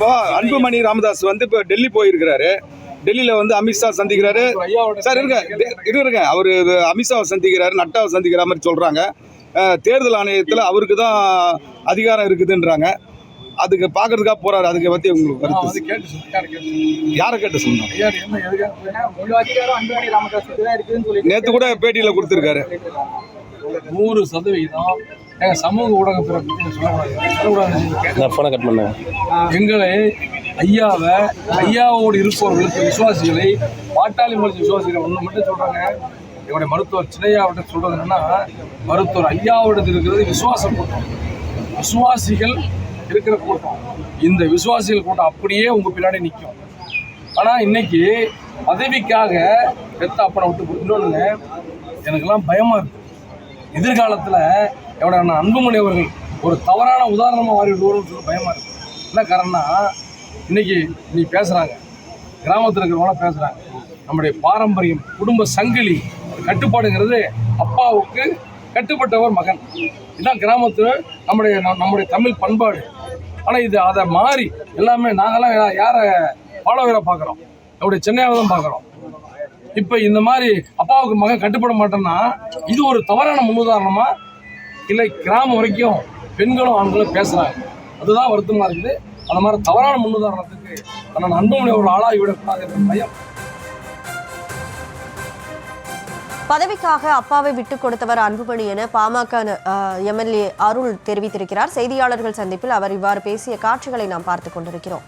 இப்போ அன்புமணி ராமதாஸ் வந்து இப்போ டெல்லி போயிருக்கிறாரு. டெல்லியில் வந்து அமித்ஷா சந்திக்கிறாரு. சார் இருங்க அவரு அமித்ஷாவை சந்திக்கிறாரு, நட்டாவை சந்திக்கிற மாதிரி சொல்றாங்க. தேர்தல் ஆணையத்தில் அவருக்கு தான் அதிகாரம் இருக்குதுன்றாங்க. அதுக்கு பார்க்கறதுக்காக போறாரு. அதுக்கு பத்தி உங்களுக்கு கருத்து? யாரை கேட்டு சொன்னாங்க? நேற்று கூட பேட்டியில் கொடுத்துருக்காரு. 100% சமூக ஊடகத்தை எங்களை ஐயாவோடு இருப்பவர்களுக்கு விசுவாசிகளை பாட்டாளி மொழி விசுவாசிகளை ஒன்று மட்டும் சொல்றாங்க. என்னுடைய மருத்துவர் சின்னையாவிட்ட சொல்றது என்னன்னா, மருத்துவர் ஐயாவோடது இருக்கிறது விசுவாச கூட்டம், விசுவாசிகள் இருக்கிற கூட்டம். இந்த விசுவாசிகள் கூட்டம் அப்படியே உங்க பின்னாடி நிற்கும். ஆனால் இன்னைக்கு பதவிக்காக பெத்த அப்பனை விட்டு இன்னொன்னுங்க, எனக்கெல்லாம் பயமா இருக்கு. எதிர்காலத்தில் என்னோட அன்புமணி அவர்கள் ஒரு தவறான உதாரணமாக மாறி விடுவோம்னு சொல்லி பயமா இருக்கு. என்ன காரணம்னா, இன்னைக்கு நீ பேசுறாங்க, கிராமத்தில் இருக்கிறவங்களாம் பேசுறாங்க, நம்முடைய பாரம்பரியம் குடும்ப சங்கிலி கட்டுப்பாடுங்கிறது அப்பாவுக்கு கட்டுப்பட்டவர் மகன். இதுதான் கிராமத்தில் நம்முடைய தமிழ் பண்பாடு. ஆனால் இது அதை மாறி எல்லாமே நாங்கள்லாம் யாரை ஃபாலோவரை பார்க்குறோம், நம்முடைய சென்னையாவை தான் பார்க்குறோம். இப்போ இந்த மாதிரி அப்பாவுக்கு மகன் கட்டுப்பட மாட்டேன்னா இது ஒரு தவறான முன்னுதாரணமா இல்லை? கிராமம் வரைக்கும் பெண்களும் ஆண்களும் பேசுகிறாங்க, அதுதான் வருத்தமாக இருக்குது. அந்த மாதிரி தவறான முன்னுதாரணத்துக்கு நான் அன்புமணி ஒரு ஆளாகி விடக்கூடாது என்ற பயம். பதவிக்காக அப்பாவை விட்டுக் கொடுத்தவர் அன்புமணி என பாமக எம்எல்ஏ அருள் தெரிவித்திருக்கிறார். செய்தியாளர்கள் சந்திப்பில் அவர் இவ்வாறு பேசிய காட்சிகளை நாம் பார்த்துக் கொண்டிருக்கிறோம்.